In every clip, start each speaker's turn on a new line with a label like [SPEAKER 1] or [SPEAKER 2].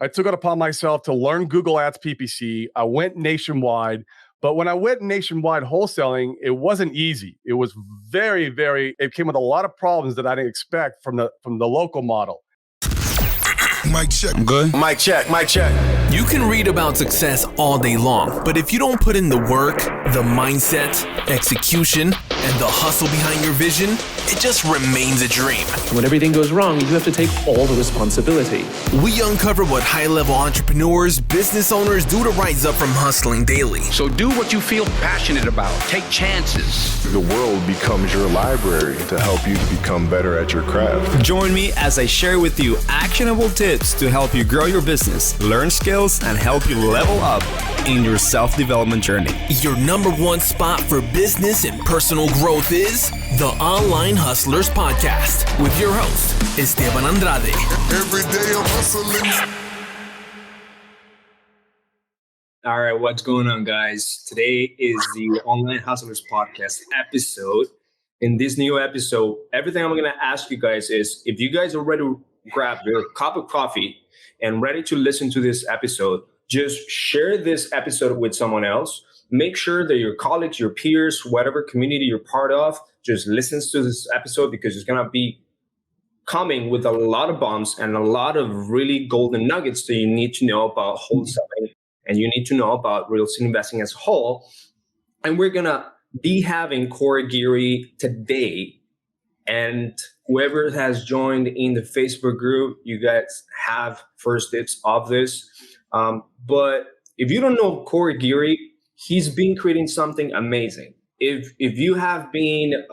[SPEAKER 1] I took it upon myself to learn Google Ads PPC. I went nationwide. But when I went nationwide wholesaling, it wasn't easy. It was it came with a lot of problems that I didn't expect from the local model.
[SPEAKER 2] Mic check.
[SPEAKER 3] I'm good.
[SPEAKER 2] Mic check. Mic check.
[SPEAKER 4] You can read about success all day long, but if you don't put in the work, the mindset, execution, and the hustle behind your vision, it just remains a dream.
[SPEAKER 5] When everything goes wrong, you have to take all the responsibility.
[SPEAKER 4] We uncover what high-level entrepreneurs, business owners do to rise up from hustling daily.
[SPEAKER 6] So do what you feel passionate about. Take chances.
[SPEAKER 7] The world becomes your library to help you to become better at your craft.
[SPEAKER 3] Join me as I share with you actionable tips to help you grow your business, learn skills, and help you level up in your self-development journey.
[SPEAKER 4] Your number one spot for business and personal growth is the Online Hustlers Podcast with your host, Esteban Andrade.
[SPEAKER 2] Every day I'm hustling.
[SPEAKER 8] All right, what's going on, guys? Today is the Online Hustlers Podcast episode. In this new episode, everything I'm going to ask you guys is if you guys are ready to grab your cup of coffee and ready to listen to this episode, just share this episode with someone else. Make sure that your colleagues, your peers, whatever community you're part of, just listens to this episode because it's going to be coming with a lot of bombs and a lot of really golden nuggets that you need to know about wholesaling and you need to know about real estate investing as a whole. And we're going to be having Geary today. And whoever has joined in the Facebook group, you guys have first dibs of this. But if you don't know Geary, he's been creating something amazing. If you have been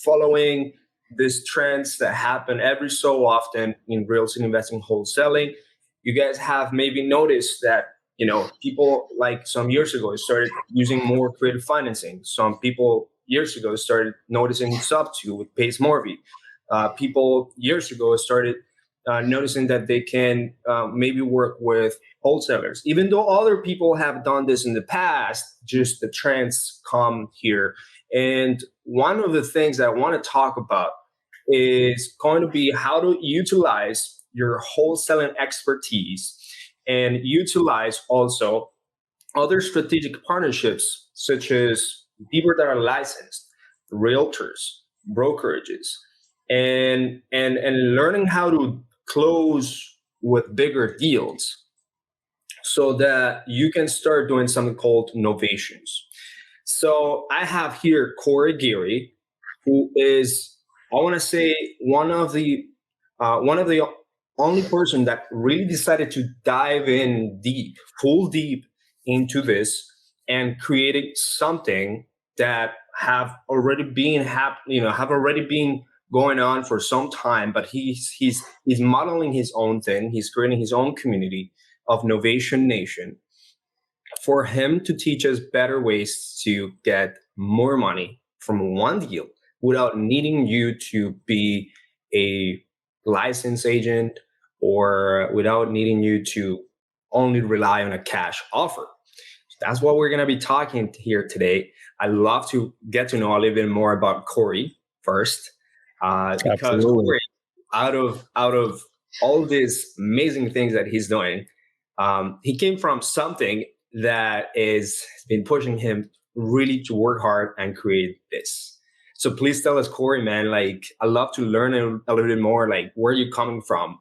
[SPEAKER 8] following these trends that happen every so often in real estate investing, wholesaling, you guys have maybe noticed that, you know, people like some years ago started using more creative financing. Some people years ago started noticing Sub2 with Pace Morby. People years ago started noticing that they can maybe work with wholesalers. Even though other people have done this in the past, just the trends come here. And one of the things that I want to talk about is going to be how to utilize your wholesaling expertise and utilize also other strategic partnerships, such as people that are licensed, realtors, brokerages, and learning how to close with bigger deals so that you can start doing something called novations. So I have here Geary, who is, I want to say, one of the only person that really decided to dive in deep, full deep into this and creating something that have already been going on for some time, but he's modeling his own thing. He's creating his own community of Novation Nation for him to teach us better ways to get more money from one deal without needing you to be a licensed agent or without needing you to only rely on a cash offer. That's what we're going to be talking here today. I'd love to get to know a little bit more about Geary first, because Geary, out of all these amazing things that he's doing, he came from something that has been pushing him really to work hard and create this. So please tell us, Geary, man, like, I'd love to learn a little bit more, like, where you're coming from,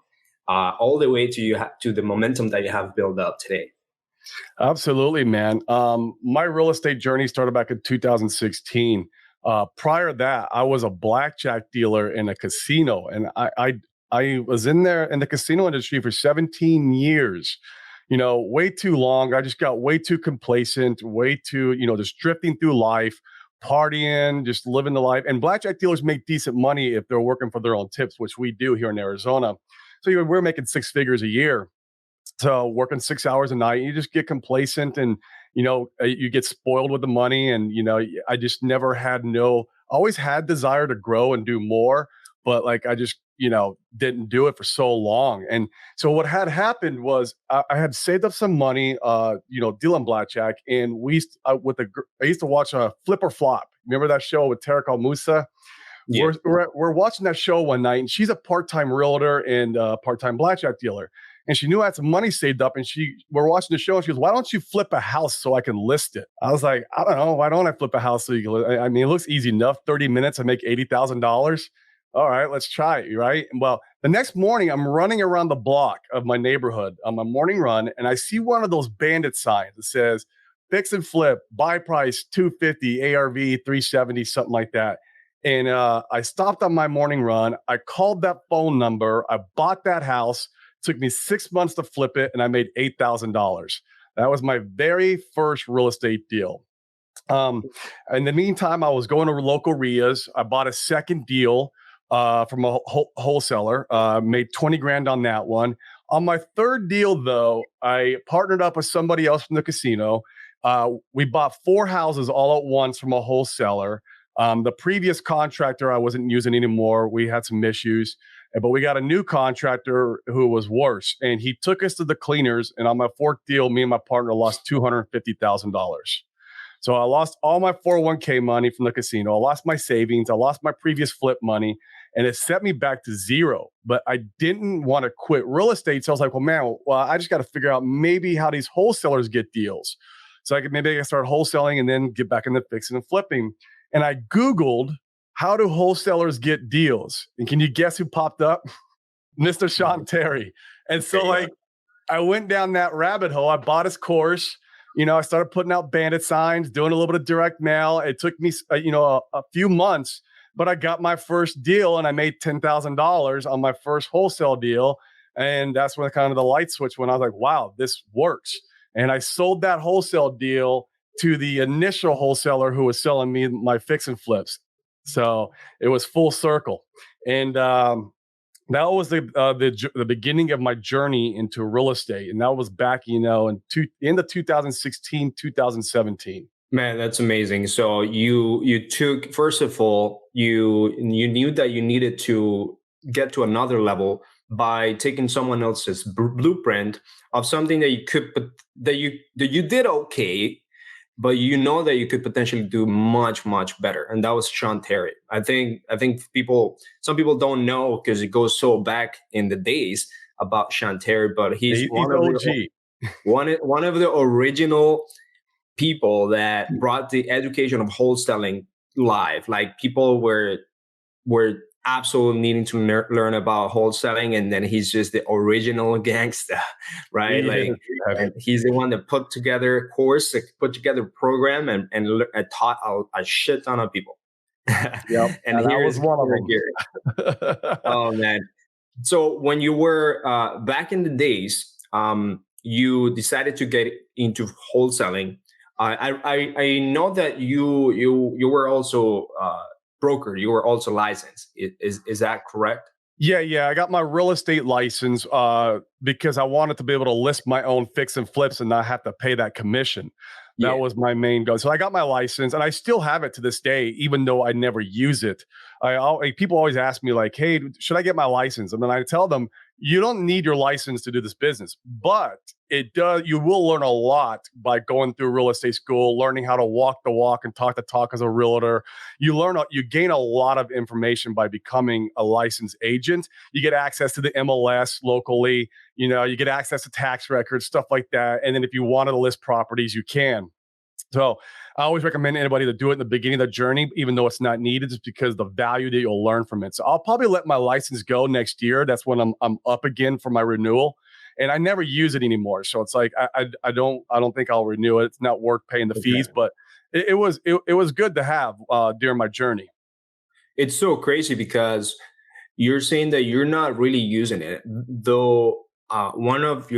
[SPEAKER 8] all the way to the momentum that you have built up today.
[SPEAKER 1] Absolutely, man. My real estate journey started back in 2016. Prior to that, I was a blackjack dealer in a casino, and I was in there in the casino industry for 17 years. You know, way too long. I just got way too complacent, way too, just drifting through life, partying, just living the life. And blackjack dealers make decent money if they're working for their own tips, which we do here in Arizona. So we're making six figures a year. So working 6 hours a night, you just get complacent and, you get spoiled with the money. And, I just never always had desire to grow and do more, but like, I just, didn't do it for so long. And so what had happened was I had saved up some money, dealing blackjack. And I used to watch Flip or Flop. Remember that show with Tarek Al-Musa? Yeah. We're watching that show one night, and she's a part-time realtor and a part-time blackjack dealer. and she knew I had some money saved up, and we're watching the show, and she goes, "Why don't you flip a house so I can list it?" I was like, "I don't know. Why don't I flip a house so you can I mean, it looks easy enough. 30 minutes, I make $80,000. All right, let's try it, right?" Well, the next morning, I'm running around the block of my neighborhood on my morning run, and I see one of those bandit signs that says, "Fix and flip, buy price 250, ARV 370, something like that." And I stopped on my morning run. I called that phone number. I bought that house. It took me 6 months to flip it, and I made $8,000. That was my very first real estate deal. Um, in the meantime, I was going to local RIAs. I bought a second deal from a wholesaler, made 20 grand on that one. On my third deal, though, I partnered up with somebody else from the casino. We bought 4 houses all at once from a wholesaler. The previous contractor I wasn't using anymore. We had some issues, but we got a new contractor who was worse, and he took us to the cleaners. And on my fourth deal, me and my partner lost $250,000. So I lost all my 401k money from the casino. I lost my savings. I lost my previous flip money, and it set me back to zero. But I didn't want to quit real estate. So I was like, well, man, I just got to figure out maybe how these wholesalers get deals. So I can start wholesaling and then get back into fixing and flipping. And I Googled, how do wholesalers get deals? And can you guess who popped up? Mr. Sean Terry. And so I went down that rabbit hole. I bought his course. I started putting out bandit signs, doing a little bit of direct mail. It took me, a few months, but I got my first deal and I made $10,000 on my first wholesale deal. And that's when kind of the light switch went. I was like, wow, this works. And I sold that wholesale deal to the initial wholesaler who was selling me my fix and flips. So it was full circle. And that was the beginning of my journey into real estate. And that was back, in the 2016, 2017.
[SPEAKER 8] Man, that's amazing. So you took, first of all, you knew that you needed to get to another level by taking someone else's blueprint of something that you did okay, but that you could potentially do much, much better. And that was Sean Terry. I think some people don't know because it goes so back in the days about Sean Terry, but he's one of the original people that brought the education of wholesaling live. Like, people were absolutely needing to learn about wholesaling, and then he's just the original gangster, right? And he's the one that put together a course, put together a program, and taught a shit ton of people.
[SPEAKER 1] Yep. and I was one of them.
[SPEAKER 8] Oh man! So when you were back in the days, you decided to get into wholesaling. I know that you were also broker. You were also licensed. Is that correct?
[SPEAKER 1] Yeah. I got my real estate license because I wanted to be able to list my own fix and flips and not have to pay that commission. That was my main goal. So I got my license, and I still have it to this day, even though I never use it. People always ask me like, "Hey, should I get my license?" And then I tell them, you don't need your license to do this business, but it does. You will learn a lot by going through real estate school, learning how to walk the walk and talk the talk as a realtor. You gain a lot of information by becoming a licensed agent. You get access to the MLS locally. You get access to tax records, stuff like that. And then if you wanted to list properties, you can. So I always recommend anybody to do it in the beginning of the journey, even though it's not needed, just because the value that you'll learn from it. So I'll probably let my license go next year. That's when I'm up again for my renewal, and I never use it anymore. So it's like I don't think I'll renew it. It's not worth paying the fees, but it was good to have during my journey.
[SPEAKER 8] It's so crazy because you're saying that you're not really using it, though. One of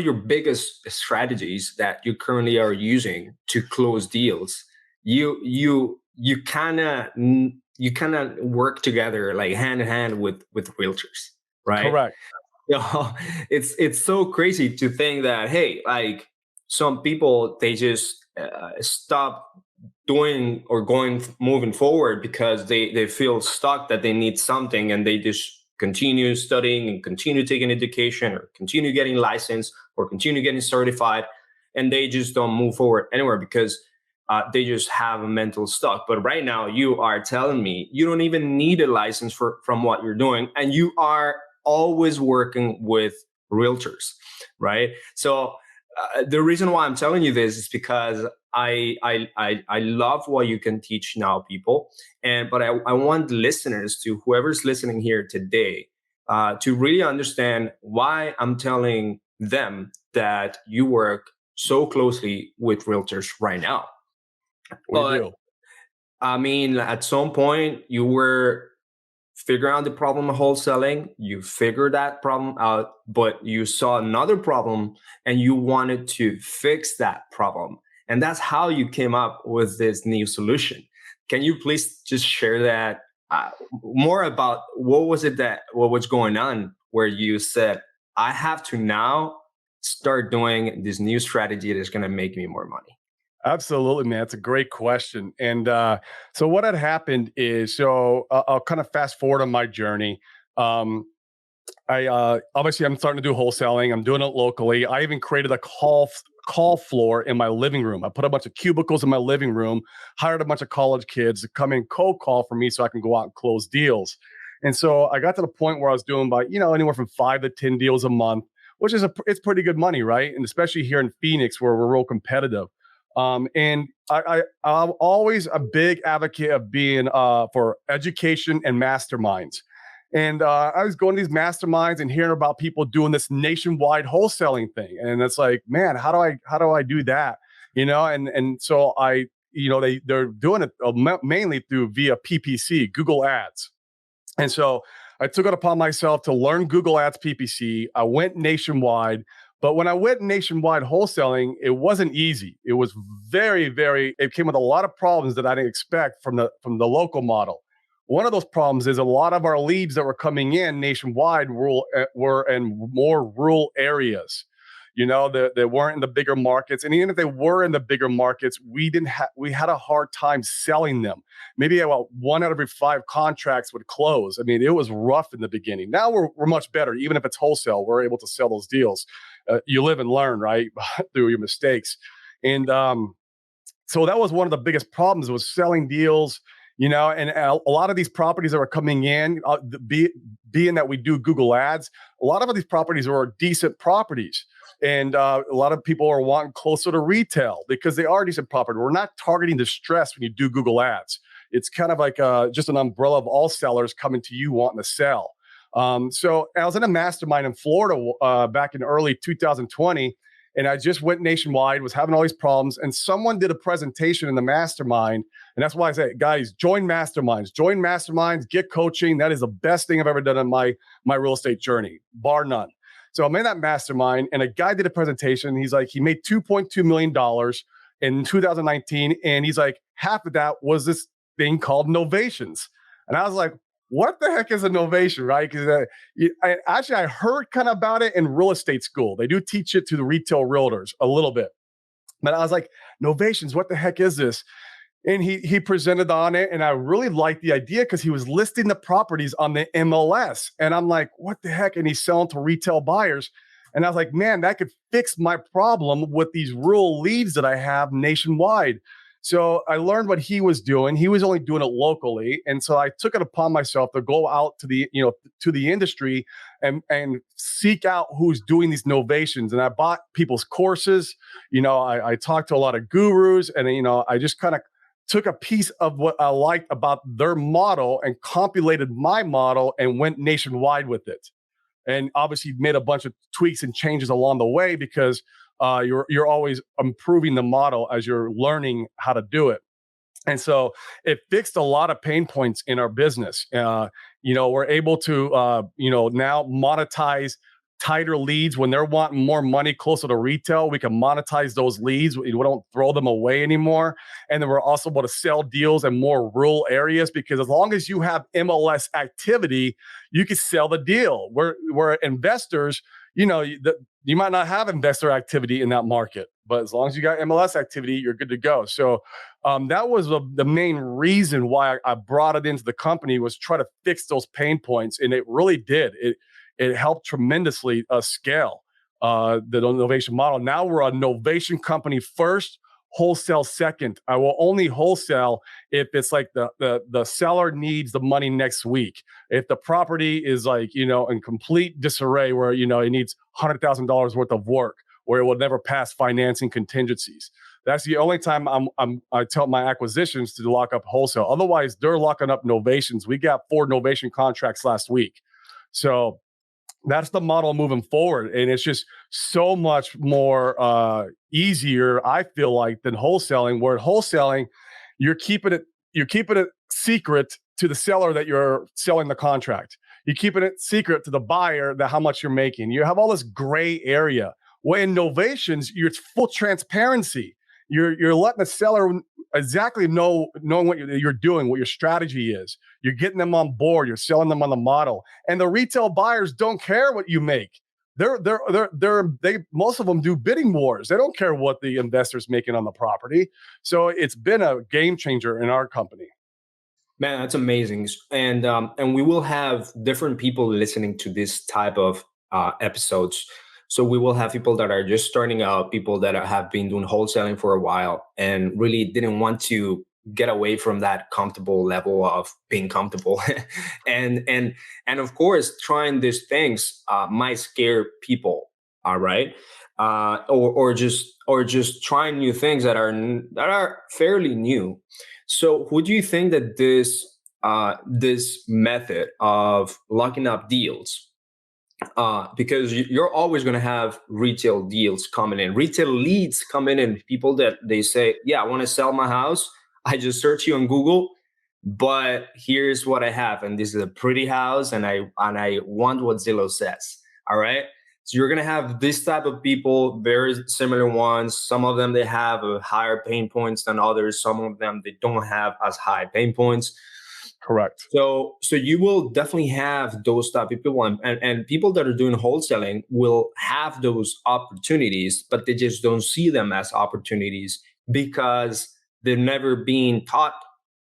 [SPEAKER 8] your biggest strategies that you currently are using to close deals, you kind of work together like hand in hand with realtors, right?
[SPEAKER 1] Correct.
[SPEAKER 8] It's so crazy to think that, hey, like, some people, they just stop doing or moving forward because they feel stuck, that they need something, and they just continue studying and continue taking education, or continue getting licensed, or continue getting certified, and they just don't move forward anywhere because they just have a mental stuck. But right now, you are telling me you don't even need a license from what you're doing, and you are always working with realtors, right? So the reason why I'm telling you this is because I love what you can teach now people, but I want listeners, to whoever's listening here today, to really understand why I'm telling them that you work so closely with realtors right now.
[SPEAKER 1] We
[SPEAKER 8] But
[SPEAKER 1] do.
[SPEAKER 8] I mean, at some point you were figuring out the problem of wholesaling, you figured that problem out, but you saw another problem and you wanted to fix that problem. And that's how you came up with this new solution. Can you please just share that more about what was going on where you said, I have to now start doing this new strategy that's going to make me more money?
[SPEAKER 1] Absolutely, man. It's a great question. And so what had happened is, I'll kind of fast forward on my journey. Um, I obviously I'm starting to do wholesaling. I'm doing it locally. I even created a call floor in my living room. I put a bunch of cubicles in my living room, hired a bunch of college kids to come in cold call for me so I can go out and close deals. And so I got to the point where I was doing about, anywhere from 5 to 10 deals a month, which is it's pretty good money, right? And especially here in Phoenix where we're real competitive. And I'm always a big advocate of being for education and masterminds. And I was going to these masterminds and hearing about people doing this nationwide wholesaling thing, and it's like, man, how do I do that? And so they're doing it mainly through via PPC, Google Ads. And so I took it upon myself to learn Google Ads PPC. I went nationwide, but when I went nationwide wholesaling, it wasn't easy. It was it came with a lot of problems that I didn't expect from the local model. One of those problems is a lot of our leads that were coming in nationwide were in more rural areas. They weren't in the bigger markets, and even if they were in the bigger markets, we had a hard time selling them. Maybe about 1 out of every 5 contracts would close. I mean, it was rough in the beginning. Now we're much better. Even if it's wholesale, we're able to sell those deals. You live and learn, right, through your mistakes. And so that was one of the biggest problems, was selling deals. And a lot of these properties that were coming in, being that we do Google Ads, a lot of these properties are decent properties. And a lot of people are wanting closer to retail because they are decent property. We're not targeting distress when you do Google Ads. It's kind of like just an umbrella of all sellers coming to you wanting to sell. So I was in a mastermind in Florida back in early 2020, and I just went nationwide, was having all these problems, and someone did a presentation in the mastermind. And that's why I say, guys, join masterminds, get coaching. That is the best thing I've ever done in my real estate journey, bar none. So I'm in that mastermind, and a guy did a presentation. He's like, he made $2.2 million in 2019. And he's like, half of that was this thing called Novations. And I was like, what the heck is a Novation, right? Because I heard kind of about it in real estate school. They do teach it to the retail realtors a little bit. But I was like, Novations, what the heck is this? And he presented on it, and I really liked the idea because he was listing the properties on the MLS. And I'm like, what the heck? And he's selling to retail buyers. And I was like, man, that could fix my problem with these rural leads that I have nationwide. So I learned what he was doing. He was only doing it locally. And so I took it upon myself to go out to the industry and seek out who's doing these novations. And I bought people's courses. I talked to a lot of gurus, and I just kind of took a piece of what I liked about their model and compiled my model and went nationwide with it. And obviously made a bunch of tweaks and changes along the way because you're always improving the model as you're learning how to do it. And so it fixed a lot of pain points in our business. We're able to, now monetize tighter leads when they're wanting more money closer to retail. We can monetize those leads. We don't throw them away anymore. And then we're also able to sell deals in more rural areas because as long as you have MLS activity, you can sell the deal. We're investors. You might not have investor activity in that market, but as long as you got MLS activity, you're good to go. So that was the main reason why I brought it into the company, was try to fix those pain points, and it really did. It helped tremendously scale the Novation model. Now we're a Novation company first, wholesale second. I will only wholesale if it's like the seller needs the money next week. If the property is like, in complete disarray where, it needs $100,000 worth of work, where it will never pass financing contingencies. That's the only time I tell my acquisitions to lock up wholesale. Otherwise, they're locking up novations. We got 4 novation contracts last week. So that's the model moving forward. And it's just so much more easier, I feel like, than wholesaling, where wholesaling, you're keeping it secret to the seller that you're selling the contract. You're keeping it secret to the buyer that how much you're making. You have all this gray area. When novations, it's full transparency. You're letting the seller exactly knowing what you're doing, what your strategy is. You're getting them on board. You're selling them on the model, and the retail buyers don't care what you make. They most of them do bidding wars. They don't care what the investor's making on the property. So it's been a game changer in our company.
[SPEAKER 8] Man, that's amazing. And we will have different people listening to this type of episodes. So we will have people that are just starting out, people that have been doing wholesaling for a while and really didn't want to get away from that comfortable level of being comfortable. and of course, trying these things might scare people. All right. Or just trying new things that are fairly new. So would you think that this method of locking up deals, because you're always going to have retail deals coming in, retail leads coming in, people that they say, yeah, I want to sell my house. I just search you on Google, but here's what I have. And this is a pretty house. And I want what Zillow says. All right. So you're going to have this type of people, very similar ones. Some of them, they have a higher pain points than others. Some of them, they don't have as high pain points.
[SPEAKER 1] Correct.
[SPEAKER 8] So you will definitely have those type of people, and people that are doing wholesaling will have those opportunities, but they just don't see them as opportunities because they've never been taught,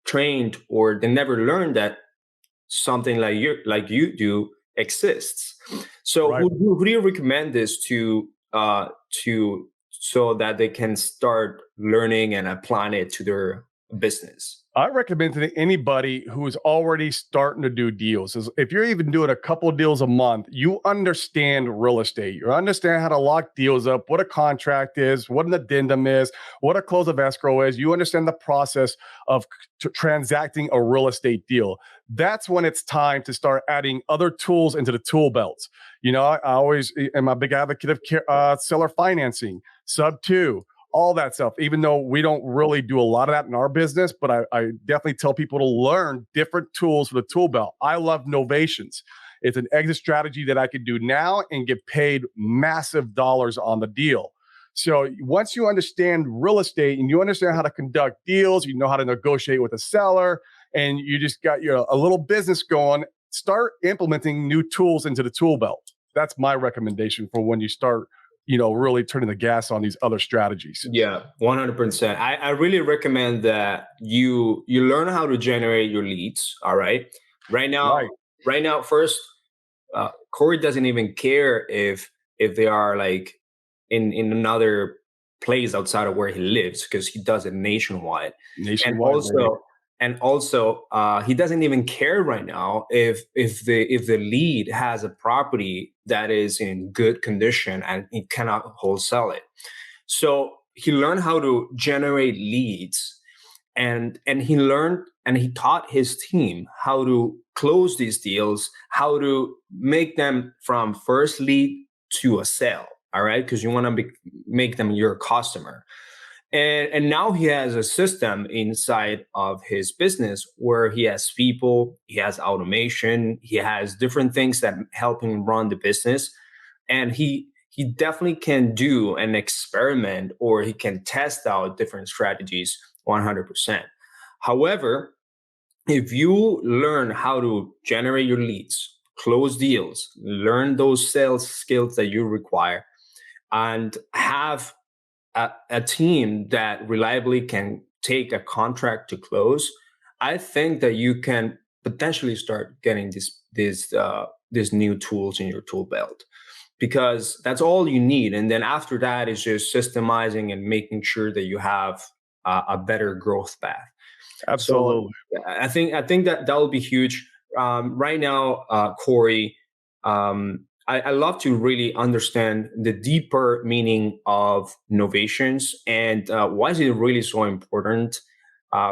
[SPEAKER 8] trained, or they never learned that something like you do exists. So
[SPEAKER 1] Right.
[SPEAKER 8] who do you recommend this to so that they can start learning and applying it to their business?
[SPEAKER 1] I recommend to anybody who is already starting to do deals. If you're even doing a couple deals a month, you understand real estate. You understand how to lock deals up, what a contract is, what an addendum is, what a close of escrow is. You understand the process of transacting a real estate deal. That's when it's time to start adding other tools into the tool belt. I always am a big advocate of seller financing, sub 2. All that stuff, even though we don't really do a lot of that in our business, but I definitely tell people to learn different tools for the tool belt. I love Novations. It's an exit strategy that I could do now and get paid massive dollars on the deal. So once you understand real estate and you understand how to conduct deals, you know how to negotiate with a seller, and you just got a little business going, start implementing new tools into the tool belt. That's my recommendation for when you start really turning the gas on these other strategies.
[SPEAKER 8] Yeah, 100%. I really recommend that you learn how to generate your leads. All right. Right now, first, Corey doesn't even care if they are like in another place outside of where he lives, because he does it nationwide. And also, he doesn't even care right now if the lead has a property that is in good condition and he cannot wholesale it. So he learned how to generate leads, and he learned and he taught his team how to close these deals, how to make them from first lead to a sale. All right, because you want to make them your customer. And now he has a system inside of his business where he has people, he has automation, he has different things that help him run the business. And he definitely can do an experiment, or he can test out different strategies 100%. However, if you learn how to generate your leads, close deals, learn those sales skills that you require, and have a team that reliably can take a contract to close, I think that you can potentially start getting these new tools in your tool belt. because that's all you need. And then after that is just systemizing and making sure that you have a better growth path. So
[SPEAKER 1] Absolutely.
[SPEAKER 8] I think that will be huge. Right now, Corey, I love to really understand the deeper meaning of novations and why is it really so important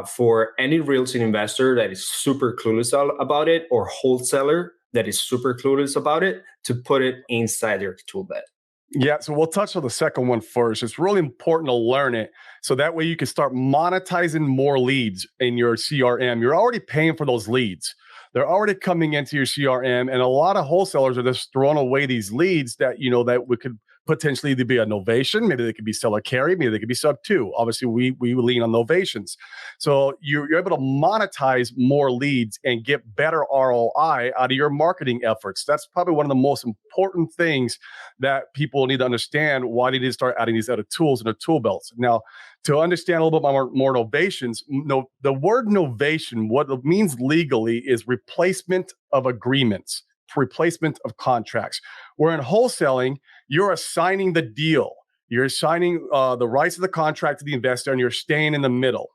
[SPEAKER 8] for any real estate investor that is super clueless about it, or wholesaler that is super clueless about it, to put it inside their tool belt.
[SPEAKER 1] Yeah, so we'll touch on the second one first. It's really important to learn it so that way you can start monetizing more leads in your CRM. You're already paying for those leads. They're already coming into your CRM, and a lot of wholesalers are just throwing away these leads that that we could potentially either be a novation, maybe they could be seller carry, maybe they could be sub two. Obviously, we lean on novations, so you're able to monetize more leads and get better ROI out of your marketing efforts. That's probably one of the most important things that people need to understand, why they need to start adding these other tools in their tool belts. Now, to understand a little bit more novations, the word novation, what it means legally is replacement of agreements, replacement of contracts. Where in wholesaling, you're assigning the deal. You're assigning the rights of the contract to the investor, and you're staying in the middle.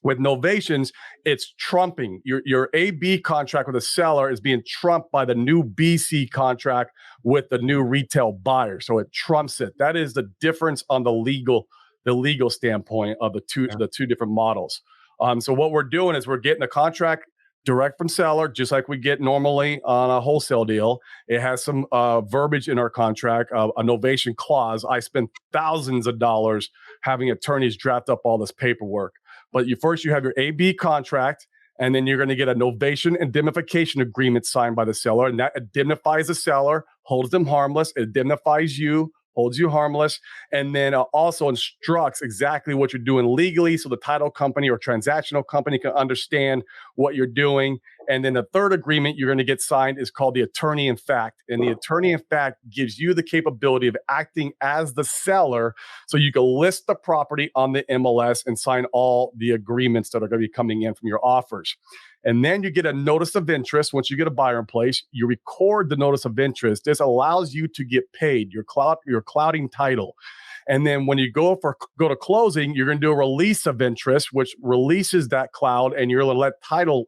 [SPEAKER 1] With novations, it's trumping. Your AB contract with a seller is being trumped by the new BC contract with the new retail buyer. So it trumps it. That is the difference on the legal standpoint of the two different models. So what we're doing is we're getting a contract direct from seller, just like we get normally on a wholesale deal. It has some verbiage in our contract, a novation clause. I spend thousands of dollars having attorneys draft up all this paperwork. But you have your AB contract, and then you're going to get a novation indemnification agreement signed by the seller, and that indemnifies the seller, holds them harmless, indemnifies you, holds you harmless, and then also instructs exactly what you're doing legally so the title company or transactional company can understand what you're doing. And then the third agreement you're going to get signed is called the attorney in fact. And the attorney in fact gives you the capability of acting as the seller so you can list the property on the MLS and sign all the agreements that are going to be coming in from your offers. And then you get a notice of interest. Once you get a buyer in place, you record the notice of interest. This allows you to get paid, your clouding title. And then when you go to closing, you're going to do a release of interest, which releases that cloud, and you're going to let title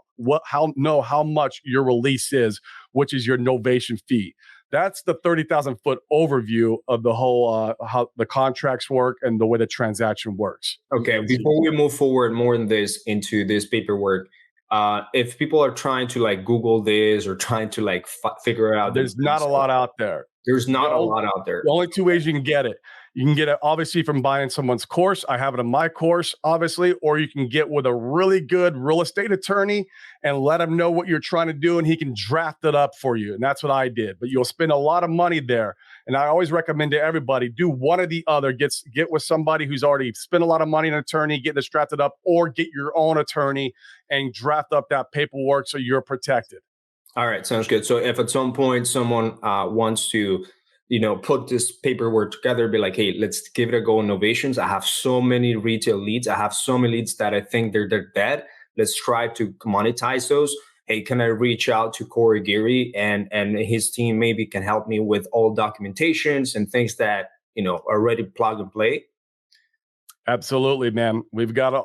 [SPEAKER 1] know how much your release is, which is your novation fee. That's the 30,000 foot overview of the whole how the contracts work and the way the transaction works.
[SPEAKER 8] Okay, before we move forward more into this paperwork, if people are trying to like Google this or trying to like figure out,
[SPEAKER 1] there's not a lot out there.
[SPEAKER 8] There's not a lot out there.
[SPEAKER 1] The only two ways you can get it. You can get it obviously from buying someone's course. I have it in my course, obviously, or you can get with a really good real estate attorney and let him know what you're trying to do, and he can draft it up for you. And that's what I did. But you'll spend a lot of money there. And I always recommend to everybody, do one or the other. Get with somebody who's already spent a lot of money on an attorney, get this drafted up, or get your own attorney and draft up that paperwork so you're protected.
[SPEAKER 8] All right, sounds good. So if at some point someone wants to put this paperwork together, be like, hey, let's give it a go on novations. I have so many retail leads. I have so many leads that I think they're dead. Let's try to monetize those. Hey, can I reach out to Corey Geary and his team maybe can help me with all documentations and things that, are ready plug and play?
[SPEAKER 1] Absolutely, man. We've got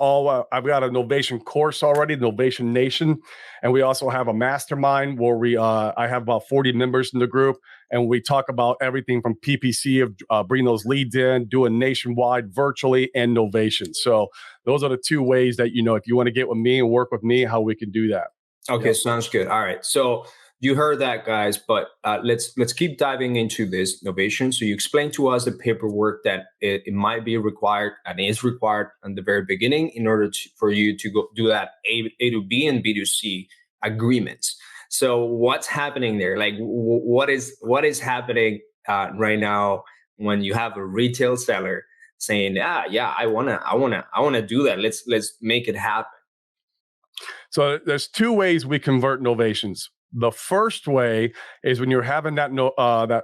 [SPEAKER 1] I've got a Novation course already, Novation Nation, and we also have a mastermind where I have about 40 members in the group, and we talk about everything from PPC of bringing those leads in, doing nationwide, virtually, and Novation. So those are the two ways that if you want to get with me and work with me, how we can do that.
[SPEAKER 8] Okay, sounds good. All right, so you heard that, guys, but let's keep diving into this novation. So you explained to us the paperwork that it might be required and is required in the very beginning in order for you to go do that A to B and B to C agreements. So what's happening there? Like what is happening right now when you have a retail seller saying, yeah, I wanna do that. Let's make it happen.
[SPEAKER 1] So there's two ways we convert novations. The first way is when you're having that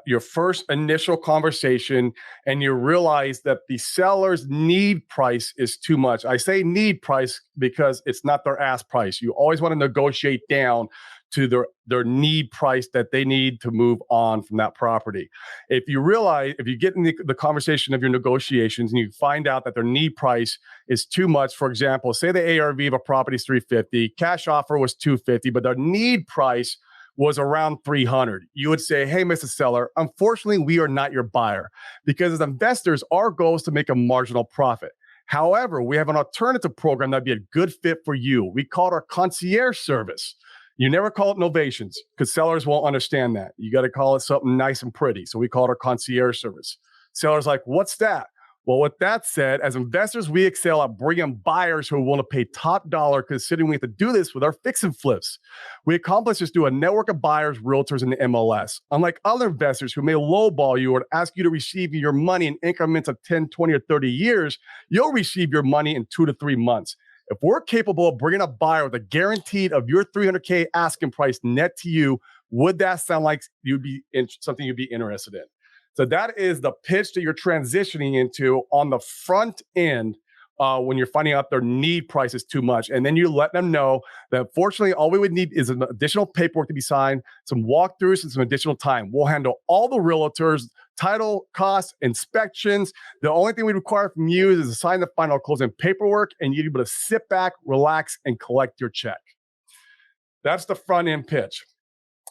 [SPEAKER 1] your first initial conversation and you realize that the seller's need price is too much. I say need price because it's not their ask price. You always want to negotiate down to their need price that they need to move on from that property. If you get in the conversation of your negotiations and you find out that their need price is too much, for example, say the ARV of a property is 350, cash offer was 250, but their need price was around 300. You would say, hey, Mr. Seller, unfortunately, we are not your buyer, because as investors, our goal is to make a marginal profit. However, we have an alternative program that'd be a good fit for you. We call it our concierge service. You never call it novations because sellers won't understand that. You got to call it something nice and pretty. So we call it our concierge service. Sellers like, what's that? Well, with that said, as investors, we excel at bringing buyers who want to pay top dollar, considering we have to do this with our fix and flips. We accomplish this through a network of buyers, realtors, and the MLS. Unlike other investors who may lowball you or ask you to receive your money in increments of 10, 20, or 30 years, you'll receive your money in 2 to 3 months. If we're capable of bringing a buyer with a guaranteed of your $300K asking price net to you, would that sound like something you'd be interested in? So that is the pitch that you're transitioning into on the front end when you're finding out their need price is too much. And then you let them know that unfortunately, all we would need is an additional paperwork to be signed, some walkthroughs, and some additional time. We'll handle all the realtors, title costs, inspections. The only thing we require from you is to sign the final closing paperwork, and you're able to sit back, relax, and collect your check. That's the front end pitch.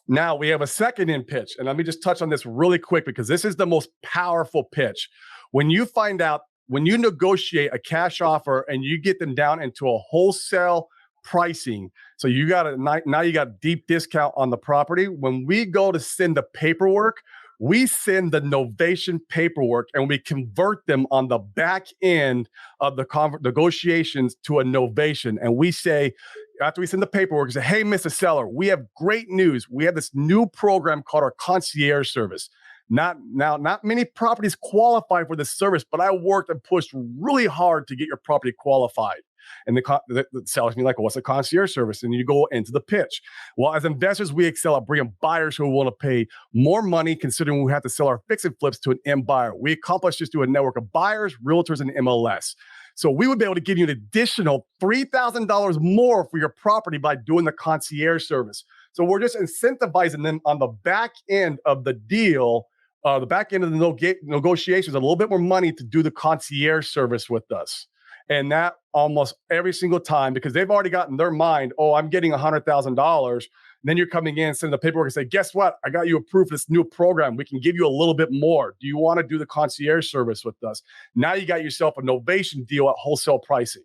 [SPEAKER 1] Now we have a second end pitch, and let me just touch on this really quick because this is the most powerful pitch. When you negotiate a cash offer and you get them down into a wholesale pricing, so now you got deep discount on the property. When we go to send the paperwork, we send the Novation paperwork and we convert them on the back end of the negotiations to a Novation. And we say, after we send the paperwork, we say, hey, Mr. Seller, we have great news. We have this new program called our concierge service. Not many properties qualify for this service, but I worked and pushed really hard to get your property qualified. And the seller's like, well, what's a concierge service? And you go into the pitch. Well, as investors, we excel at bringing buyers who want to pay more money, considering we have to sell our fix and flips to an end buyer. We accomplish this through a network of buyers, realtors, and MLS. So we would be able to give you an additional $3,000 more for your property by doing the concierge service. So we're just incentivizing them on the back end of the deal, the back end of the negotiations, a little bit more money to do the concierge service with us. And that almost every single time, because they've already got in their mind, oh, I'm getting $100,000. Then you're coming in, sending the paperwork and say, guess what? I got you approved for this new program. We can give you a little bit more. Do you want to do the concierge service with us? Now you got yourself a Novation deal at wholesale pricing.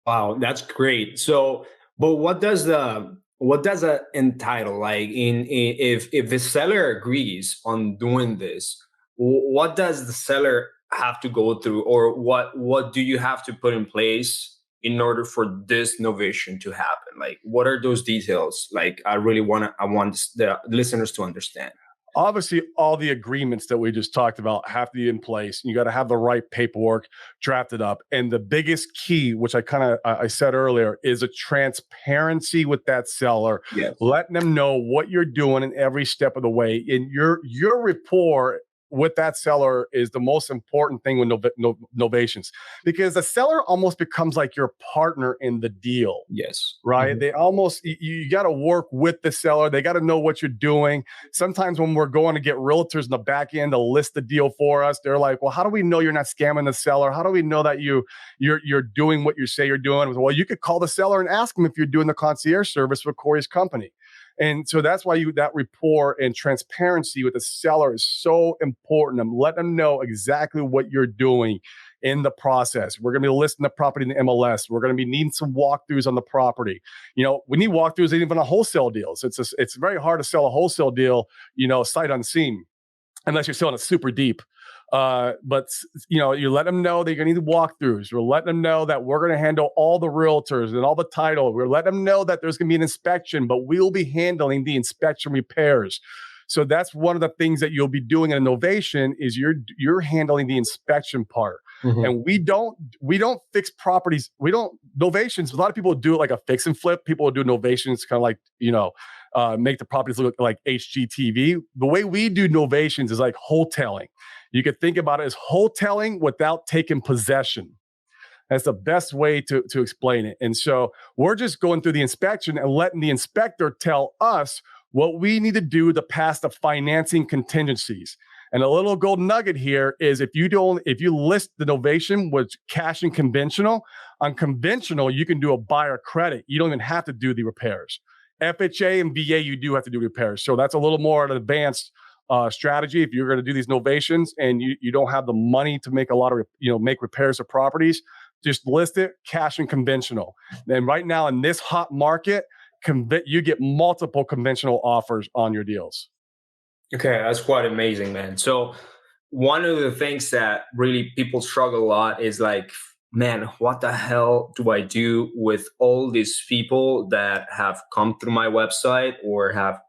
[SPEAKER 8] Wow, that's great. So, but what does that entitle? Like if the seller agrees on doing this, what does the seller have to go through, or what do you have to put in place in order for this novation to happen? Like, what are those details? Like, I want the listeners to understand.
[SPEAKER 1] Obviously, all the agreements that we just talked about have to be in place. You got to have the right paperwork drafted up. And the biggest key, which I said earlier, is a transparency with that seller.
[SPEAKER 8] Yes.
[SPEAKER 1] Letting them know what you're doing in every step of the way. And your rapport with that seller is the most important thing with novations, because the seller almost becomes like your partner in the deal.
[SPEAKER 8] Yes.
[SPEAKER 1] Right.
[SPEAKER 8] Mm-hmm.
[SPEAKER 1] They almost, you got to work with the seller. They got to know what you're doing. Sometimes when we're going to get realtors in the back end to list the deal for us, they're like, well, how do we know you're not scamming the seller? How do we know that you're doing what you say you're doing? Well, you could call the seller and ask them if you're doing the concierge service for Corey's company. And so that's why that rapport and transparency with the seller is so important. And let them know exactly what you're doing in the process. We're going to be listing the property in the MLS. We're going to be needing some walkthroughs on the property. We need walkthroughs even on wholesale deals. It's very hard to sell a wholesale deal, sight unseen, unless you're selling it super deep. But you let them know that you're going to need walkthroughs. We're letting them know that we're going to handle all the realtors and all the title. We're letting them know that there's going to be an inspection, but we'll be handling the inspection repairs. So that's one of the things that you'll be doing in a novation is you're handling the inspection part. Mm-hmm. And we don't fix properties. We don't novations. A lot of people do it like a fix and flip. People will do novations kind of like, make the properties look like HGTV. The way we do novations is like wholesaling. You could think about it as wholesaling without taking possession. That's the best way to explain it. And so we're just going through the inspection and letting the inspector tell us what we need to do to pass the financing contingencies. And a little gold nugget here is if you list the Novation with cash and conventional, on conventional, you can do a buyer credit. You don't even have to do the repairs. FHA and VA, you do have to do repairs. So that's a little more an advanced strategy. If you're going to do these novations and you don't have the money to make a lot of, make repairs to properties, just list it cash and conventional. And right now in this hot market, you get multiple conventional offers on your deals.
[SPEAKER 8] Okay, that's quite amazing, man. So one of the things that really people struggle a lot is like, man, what the hell do I do with all these people that have come through my website or have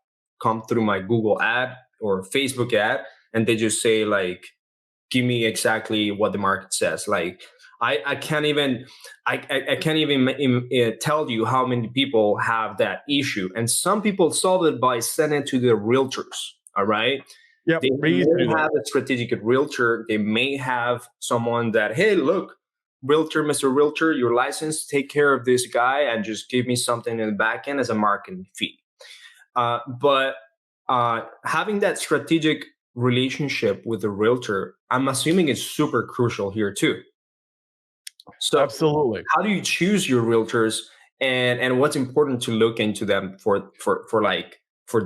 [SPEAKER 8] come through my Google ad or Facebook ad, and they just say like, give me exactly what the market says. Like, I can't even tell you how many people have that issue. And some people solve it by sending it to their realtors. All right.
[SPEAKER 1] Yep.
[SPEAKER 8] They may have a strategic realtor. They may have someone that, hey, look, realtor, Mr. Realtor, your license, take care of this guy and just give me something in the back end as a marketing fee. But having that strategic relationship with the realtor, I'm assuming it's super crucial here too. So
[SPEAKER 1] absolutely.
[SPEAKER 8] How do you choose your realtors and what's important to look into them for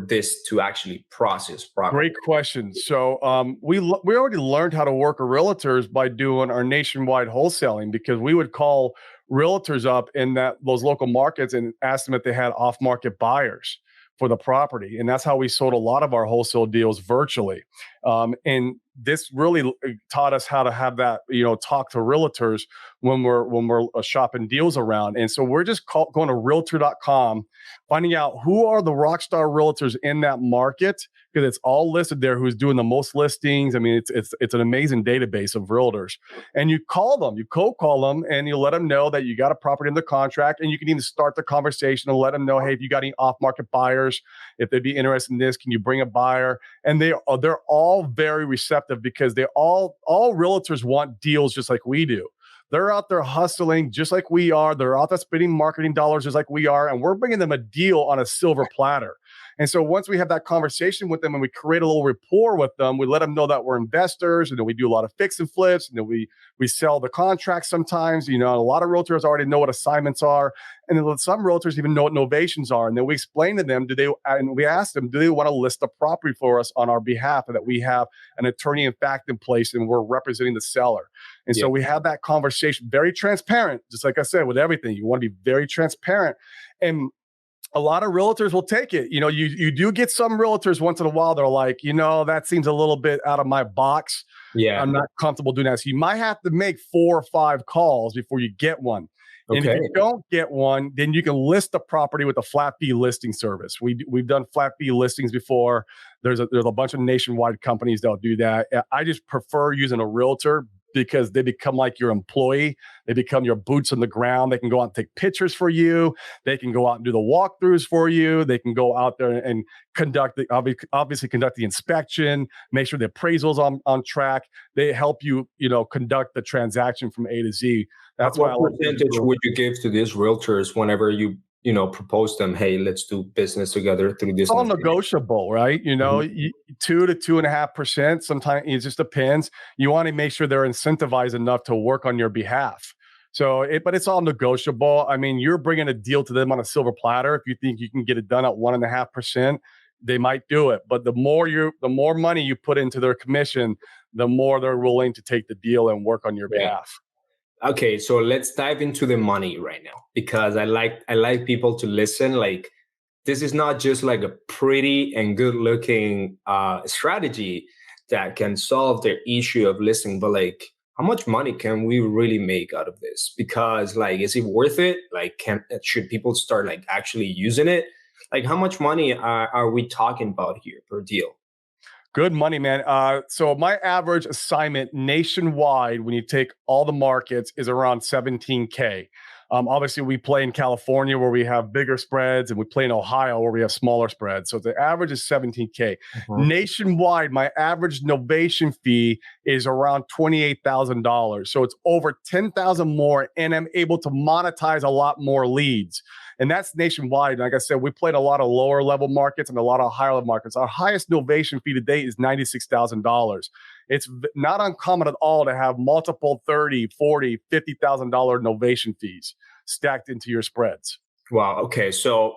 [SPEAKER 8] this to actually process properly?
[SPEAKER 1] Great question. So we already learned how to work with realtors by doing our nationwide wholesaling, because we would call realtors up in those local markets and ask them if they had off-market buyers for the property. And that's how we sold a lot of our wholesale deals virtually. And this really taught us how to have that, talk to realtors when we're shopping deals around. And so we're just going to realtor.com, finding out who are the rockstar realtors in that market, because it's all listed there who's doing the most listings. I mean, it's an amazing database of realtors. And you call them, you cold call them, and you let them know that you got a property in the contract, and you can even start the conversation and let them know, hey, if you got any off-market buyers, if they'd be interested in this, can you bring a buyer? And they're all very receptive, because all realtors want deals just like we do. They're out there hustling just like we are. They're out there spending marketing dollars just like we are. And we're bringing them a deal on a silver platter. And so once we have that conversation with them and we create a little rapport with them, we let them know that we're investors, and then we do a lot of fix and flips, and then we sell the contracts sometimes. A lot of realtors already know what assignments are. And then some realtors even know what novations are. And then we explain to them, we ask them, do they want to list the property for us on our behalf, and that we have an attorney in fact in place and we're representing the seller. And so we have that conversation, very transparent, just like I said, with everything. You want to be very transparent. And a lot of realtors will take it. You do get some realtors once in a while. They're like, that seems a little bit out of my box.
[SPEAKER 8] Yeah.
[SPEAKER 1] I'm not comfortable doing that. So you might have to make 4 or 5 calls before you get one.
[SPEAKER 8] Okay.
[SPEAKER 1] And if you don't get one, then you can list the property with a flat fee listing service. We've done flat fee listings before. There's a bunch of nationwide companies that'll do that. I just prefer using a realtor, because they become like your employee. They become your boots on the ground. They can go out and take pictures for you. They can go out and do the walkthroughs for you. They can go out there and obviously conduct the inspection, make sure the appraisal's on track. They help you, conduct the transaction from A to Z. That's why.
[SPEAKER 8] What percentage would you give to these realtors whenever you propose them, hey, let's do business together through this?
[SPEAKER 1] It's all negotiable, right? 2 to 2.5%. Sometimes it just depends. You want to make sure they're incentivized enough to work on your behalf. But it's all negotiable. I mean, you're bringing a deal to them on a silver platter. If you think you can get it done at 1.5%, they might do it. But the more money you put into their commission, the more they're willing to take the deal and work on your behalf.
[SPEAKER 8] Okay, so let's dive into the money right now, because I like people to listen. Like, this is not just like a pretty and good looking strategy that can solve their issue of listing, but like, how much money can we really make out of this? Because like, is it worth it? Like, should people start like actually using it? Like, how much money are we talking about here per deal?
[SPEAKER 1] Good money, man. So my average assignment nationwide, when you take all the markets, is around $17K. Obviously, we play in California where we have bigger spreads, and we play in Ohio where we have smaller spreads. So the average is 17K. Nationwide, my average novation fee is around $28,000. So it's over 10,000 more, and I'm able to monetize a lot more leads. And that's nationwide. Like I said, we played a lot of lower level markets and a lot of higher level markets. Our highest novation fee to date is $96,000. It's not uncommon at all to have multiple $30,000, $40,000, $50,000 novation fees stacked into your spreads.
[SPEAKER 8] Wow. Okay. So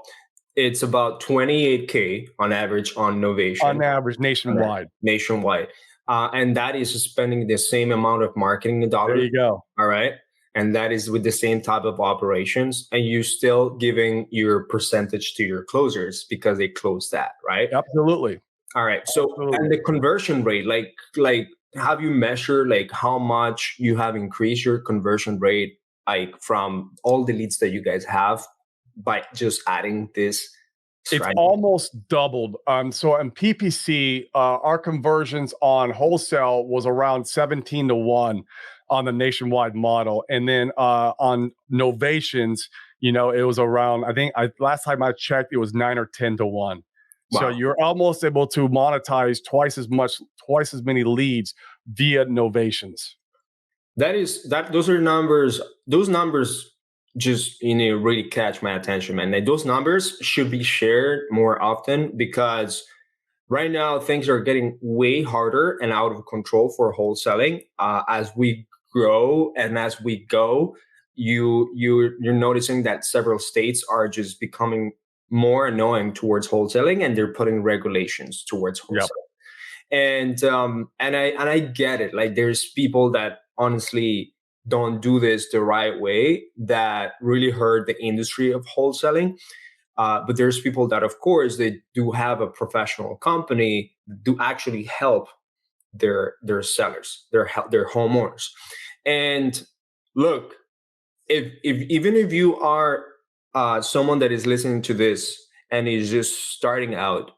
[SPEAKER 8] it's about 28K on average on Novation.
[SPEAKER 1] On average, nationwide.
[SPEAKER 8] Nationwide. And that is spending the same amount of marketing dollars.
[SPEAKER 1] There you go.
[SPEAKER 8] All right. And that is with the same type of operations. And you're still giving your percentage to your closers because they close that, right?
[SPEAKER 1] Absolutely.
[SPEAKER 8] All right. So,
[SPEAKER 1] Absolutely.
[SPEAKER 8] and the conversion rate, like have you measured like how much you have increased your conversion rate, like from all the leads that you guys have by just adding this?
[SPEAKER 1] It's almost doubled. So in PPC, our conversions on wholesale was around 17-1 on the nationwide model. And then on novations, it was around, last time I checked, it was 9 or 10-1. Wow. So you're almost able to monetize twice as many leads via novations.
[SPEAKER 8] Those numbers just really catch my attention, man. And those numbers should be shared more often because right now things are getting way harder and out of control for wholesaling. As we grow and as we go, you're noticing that several states are just becoming more annoying towards wholesaling, and they're putting regulations towards wholesaling. Yep. And I get it. Like there's people that honestly don't do this the right way that really hurt the industry of wholesaling. But there's people that, of course, they do have a professional company, do actually help their sellers, their homeowners. And look, even if you are someone that is listening to this and is just starting out,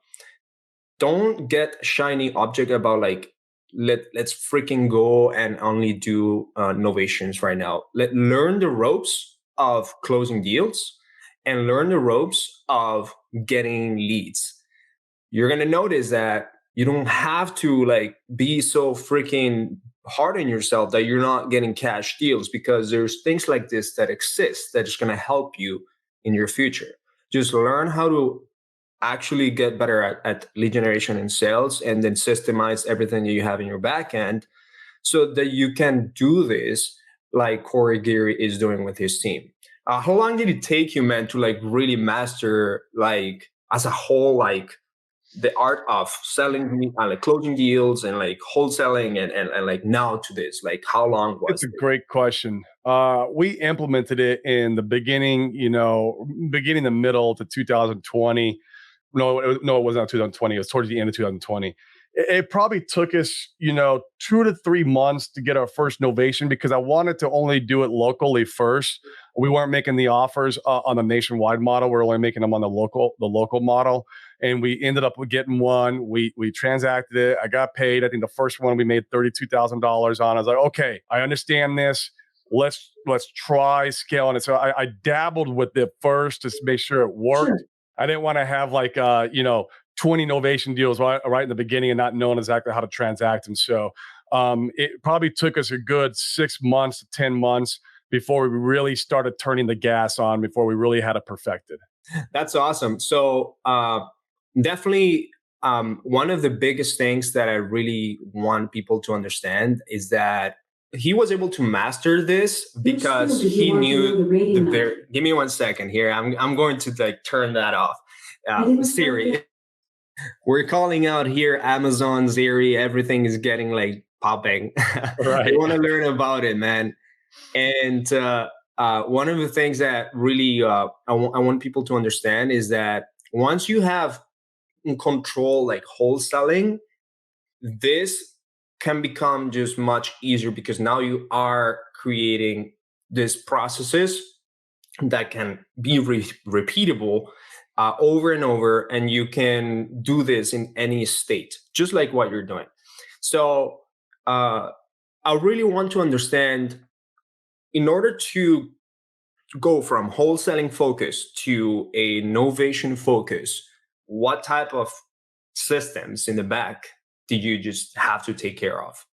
[SPEAKER 8] don't get shiny object about like, let's freaking go and only do novations right now. Learn the ropes of closing deals and learn the ropes of getting leads. You're going to notice that you don't have to like be so freaking hard on yourself that you're not getting cash deals, because there's things like this that exist that is going to help you in your future. Just learn how to actually get better at lead generation and sales, and then systemize everything that you have in your back end so that you can do this like Corey Geary is doing with his team. How long did it take you, man, to like really master like as a whole, like the art of selling, like closing deals and like wholesaling and like now to this? Like how long was it?
[SPEAKER 1] It's a great question. We implemented it in the beginning, the middle to 2020. No, it was not 2020. It was towards the end of 2020. It probably took us, 2 to 3 months to get our first novation, because I wanted to only do it locally first. We weren't making the offers on the nationwide model. We were only making them on the local model. And we ended up getting one. We transacted it. I got paid. I think the first one we made $32,000 on. I was like, okay, I understand this. Let's try scaling it. So I dabbled with it first to make sure it worked. Sure. I didn't want to have like 20 novation deals right in the beginning and not knowing exactly how to transact them. So it probably took us a good 6 months to 10 months before we really started turning the gas on, before we really had it perfected.
[SPEAKER 8] That's awesome. So definitely one of the biggest things that I really want people to understand is that he was able to master this because he knew give me 1 second here. I'm going to like turn that off. Siri. We're calling out here Amazon, Geary, everything is getting like popping. Right. You want to learn about it, man. And one of the things that really I want people to understand is that once you have in control like wholesaling, this can become just much easier, because now you are creating these processes that can be repeatable over and over, and you can do this in any state, just like what you're doing. So I really want to understand, in order to go from wholesaling focus to a Novation focus, what type of systems in the back did you just have to take care of?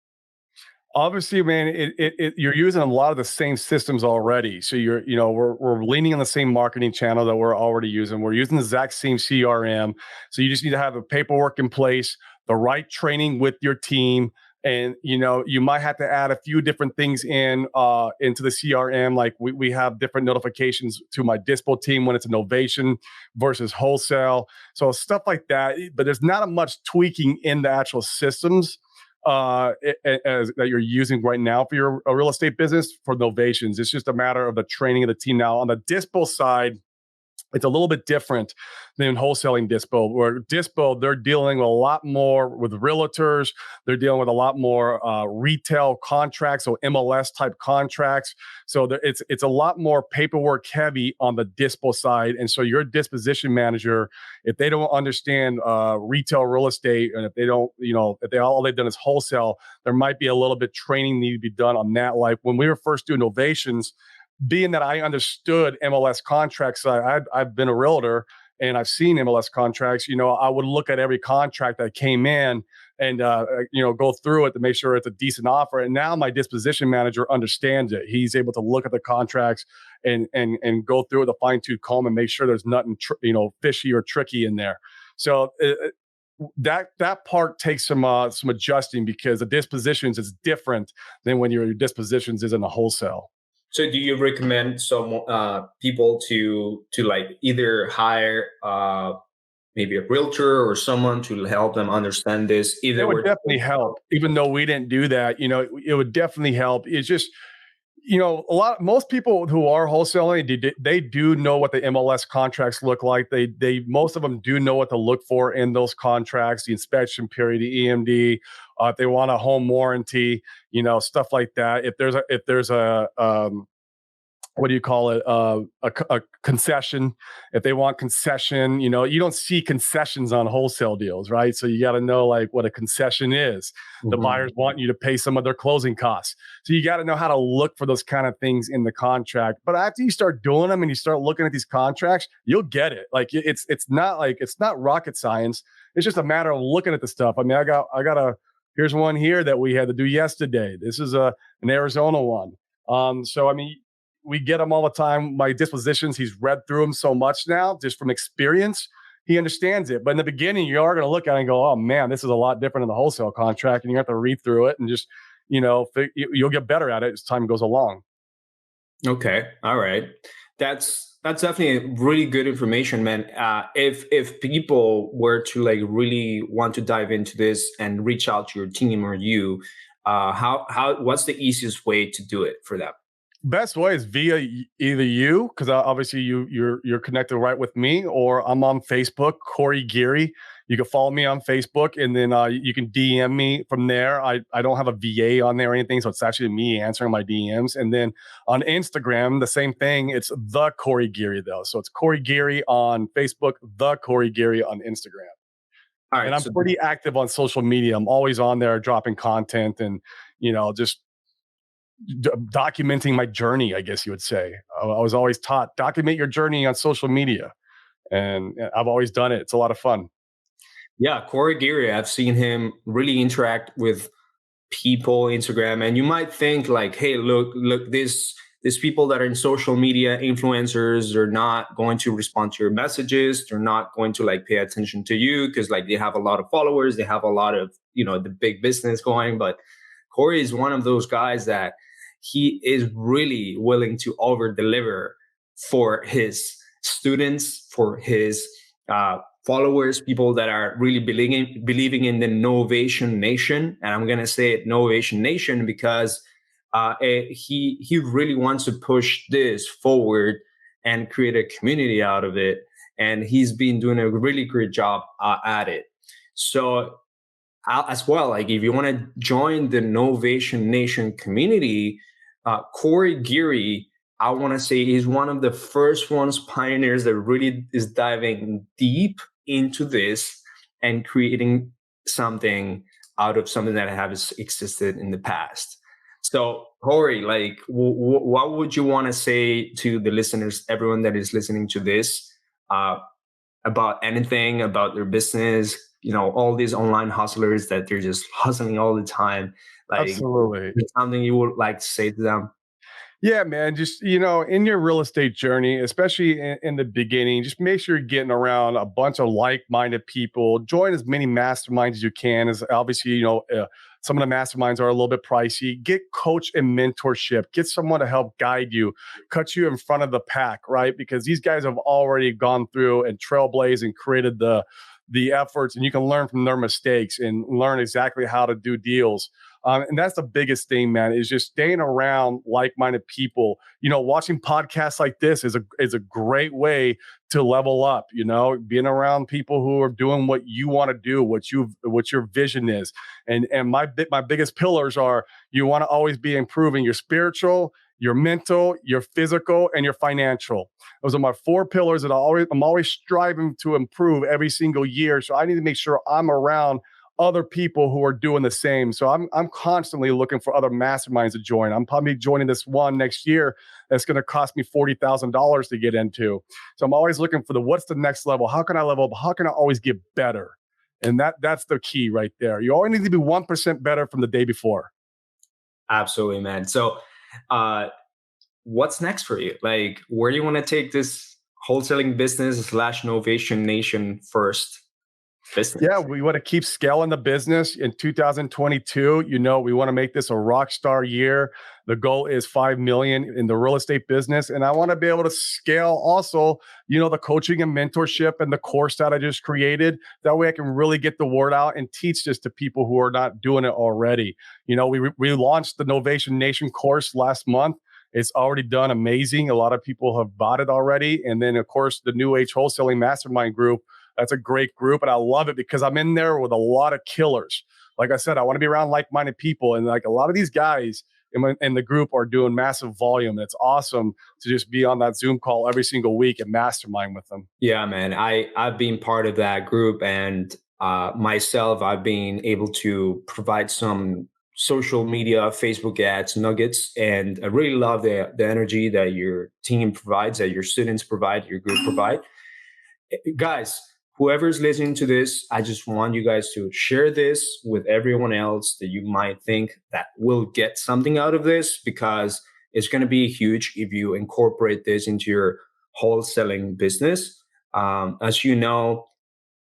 [SPEAKER 1] Obviously, man, you're using a lot of the same systems already. So we're leaning on the same marketing channel that we're already using. We're using the exact same CRM. So you just need to have the paperwork in place, the right training with your team. And, you might have to add a few different things into the CRM. Like we have different notifications to my dispo team when it's a Novation versus wholesale. So stuff like that. But there's not much tweaking in the actual systems that you're using right now for your real estate business for novations. It's just a matter of the training of the team. Now, on the dispo side, it's a little bit different than wholesaling dispo, where dispo, they're dealing a lot more with realtors. They're dealing with a lot more retail contracts, so MLS type contracts. So it's a lot more paperwork heavy on the dispo side. And so your disposition manager, if they don't understand retail real estate, and if they don't, if all they've done is wholesale, there might be a little bit training need to be done on that. Like when we were first doing novations, being that I understood MLS contracts, I've been a realtor and I've seen MLS contracts. I would look at every contract that came in and go through it to make sure it's a decent offer. And now my disposition manager understands it. He's able to look at the contracts and go through it with a fine-tooth comb and make sure there's nothing fishy or tricky in there. So that part takes some adjusting, because the dispositions is different than when your dispositions is in the wholesale.
[SPEAKER 8] So do you recommend some people to like either hire maybe a realtor or someone to help them understand this? Either
[SPEAKER 1] it would definitely help. Even though we didn't do that, it would definitely help. It's just, most people who are wholesaling, they do know what the MLS contracts look like. Most of them do know what to look for in those contracts, the inspection period, the EMD, if they want a home warranty, stuff like that. If there's a what do you call it? A concession. If they want concession, you don't see concessions on wholesale deals, right? So you got to know like what a concession is. Mm-hmm. The buyers want you to pay some of their closing costs. So you got to know how to look for those kind of things in the contract. But after you start doing them and you start looking at these contracts, you'll get it. Like it's not rocket science. It's just a matter of looking at the stuff. I mean, here's one here that we had to do yesterday. This is an Arizona one. So I mean, we get them all the time. My dispositions, he's read through them so much now, just from experience, he understands it. But in the beginning, you are going to look at it and go, oh man, this is a lot different in the wholesale contract. And you have to read through it and just, you'll get better at it as time goes along.
[SPEAKER 8] Okay. All right. That's definitely really good information, man. If people were to like really want to dive into this and reach out to your team or you, what's the easiest way to do it for them?
[SPEAKER 1] Best way is via either you, because obviously you're connected right with me, or I'm on Facebook, Corey Geary. You can follow me on Facebook, and then you can DM me from there. I don't have a VA on there or anything, so it's actually me answering my DMs. And then on Instagram, the same thing. It's the Corey Geary though, so it's Corey Geary on Facebook, the Corey Geary on Instagram. All right, and I'm pretty active on social media. I'm always on there dropping content and just documenting my journey, I guess you would say. I was always taught, document your journey on social media. And I've always done it. It's a lot of fun.
[SPEAKER 8] Yeah, Corey Geary, I've seen him really interact with people, Instagram. And you might think like, hey, look, these people that are in social media, influencers, are not going to respond to your messages. They're not going to like pay attention to you because like they have a lot of followers. They have a lot of, the big business going. But Corey is one of those guys that he is really willing to over deliver for his students, for his followers, people that are really believing in the Novation Nation. And I'm going to say it Novation Nation because he really wants to push this forward and create a community out of it. And he's been doing a really great job at it. So as well, like if you want to join the Novation Nation community, Corey Geary, I want to say he's one of the first pioneers that really is diving deep into this and creating something out of something that has existed in the past. So, Corey, like, what would you want to say to the listeners, everyone that is listening to this, uh, about anything about their business? You know, all these online hustlers that they're just hustling all the time. Like,
[SPEAKER 1] Absolutely.
[SPEAKER 8] there's something you would like to say to them?
[SPEAKER 1] Yeah, man. Just, in your real estate journey, especially in the beginning, just make sure you're getting around a bunch of like minded people. Join as many masterminds as you can. As obviously, some of the masterminds are a little bit pricey. Get coach and mentorship. Get someone to help guide you, cut you in front of the pack, right? Because these guys have already gone through and trailblazed and created the efforts, and you can learn from their mistakes and learn exactly how to do deals. And that's the biggest thing, man, is just staying around like-minded people. Watching podcasts like this is a great way to level up. Being around people who are doing what you want to do, what your vision is. And my biggest pillars are: you want to always be improving your spiritual, your mental, your physical, and your financial. Those are my 4 pillars that I'm always striving to improve every single year. So I need to make sure I'm around other people who are doing the same. So I'm constantly looking for other masterminds to join. I'm probably joining this one next year that's going to cost me $40,000 to get into. So I'm always looking for what's the next level? How can I level up? How can I always get better? And that's the key right there. You always need to be 1% better from the day before.
[SPEAKER 8] Absolutely, man. So, what's next for you? Like, where do you want to take this wholesaling business / Novation Nation first business?
[SPEAKER 1] Yeah, we want to keep scaling the business in 2022. We want to make this a rock star year. The goal is 5 million in the real estate business. And I want to be able to scale also, the coaching and mentorship and the course that I just created. That way I can really get the word out and teach this to people who are not doing it already. We launched the Novation Nation course last month. It's already done amazing. A lot of people have bought it already. And then, of course, the New Age Wholesaling Mastermind group. That's a great group. And I love it because I'm in there with a lot of killers. Like I said, I want to be around like-minded people. And like a lot of these guys in the group are doing massive volume. It's awesome to just be on that Zoom call every single week and mastermind with them.
[SPEAKER 8] Yeah, man. I've been part of that group, and myself, I've been able to provide some social media, Facebook ads, nuggets, and I really love the energy that your team provides, that your students provide, your group provide. Guys, whoever's listening to this, I just want you guys to share this with everyone else that you might think that will get something out of this, because it's going to be huge if you incorporate this into your wholesaling business. As you know,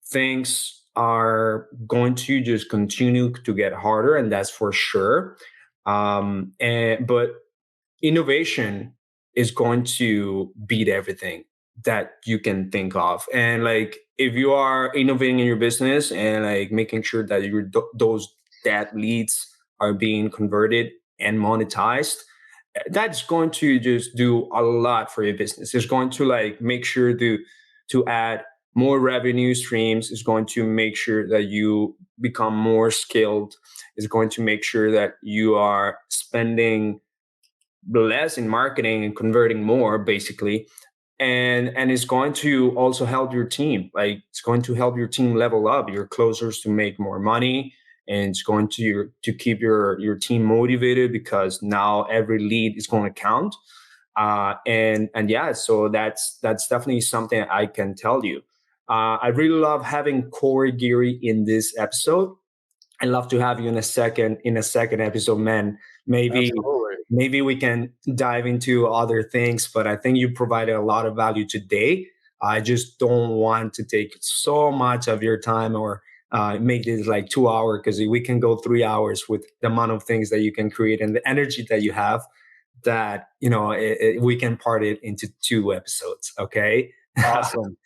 [SPEAKER 8] things are going to just continue to get harder, and that's for sure. But innovation is going to beat everything that you can think of. And like, if you are innovating in your business and like making sure that those that leads are being converted and monetized, that's going to just do a lot for your business. It's going to like make sure to add more revenue streams. It's going to make sure that you become more skilled. It's going to make sure that you are spending less in marketing and converting more, basically. And it's going to also help your team. Like, it's going to help your team level up, your closers to make more money, and it's going to keep your team motivated, because now every lead is going to count. And yeah, so that's definitely something I can tell you. I really love having Corey Geary in this episode. I'd love to have you in a second episode, man. Maybe
[SPEAKER 1] Absolutely.
[SPEAKER 8] maybe we can dive into other things, but I think you provided a lot of value today. I just don't want to take so much of your time, or make this like 2 hours, because we can go 3 hours with the amount of things that you can create and the energy that you have, that we can part it into 2 episodes. Okay.
[SPEAKER 1] Awesome.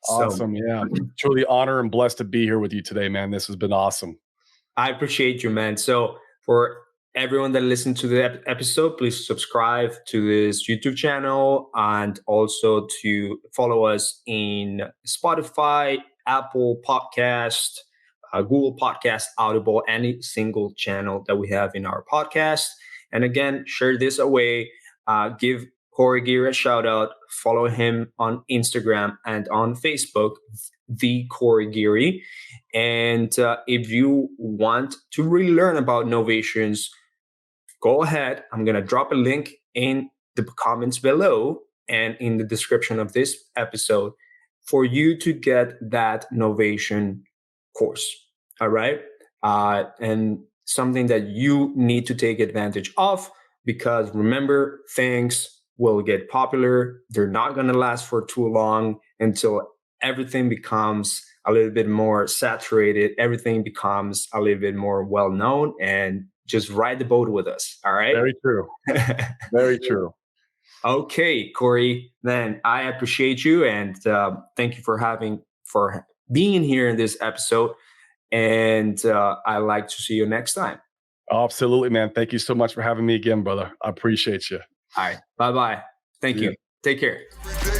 [SPEAKER 8] So
[SPEAKER 1] Awesome. Yeah. Truly honor and blessed to be here with you today, man. This has been awesome.
[SPEAKER 8] I appreciate you, man. So for everyone that listened to the episode, please subscribe to this YouTube channel, and also to follow us in Spotify, Apple Podcast, Google Podcast, Audible, any single channel that we have in our podcast. And again, share this away. Give Corey Geary a shout out. Follow him on Instagram and on Facebook, the Corey Geary. And if you want to really learn about Novations, go ahead. I'm going to drop a link in the comments below and in the description of this episode for you to get that Novation course. All right. And something that you need to take advantage of, because remember, things will get popular. They're not going to last for too long until everything becomes a little bit more saturated. Everything becomes a little bit more well known, and just ride the boat with us. All right.
[SPEAKER 1] Very true. Very true.
[SPEAKER 8] Okay, Corey, then I appreciate you, and thank you for being here in this episode. And I'd like to see you next time.
[SPEAKER 1] Absolutely, man. Thank you so much for having me again, brother. I appreciate you.
[SPEAKER 8] All right. Bye-bye. Thank you. Take care.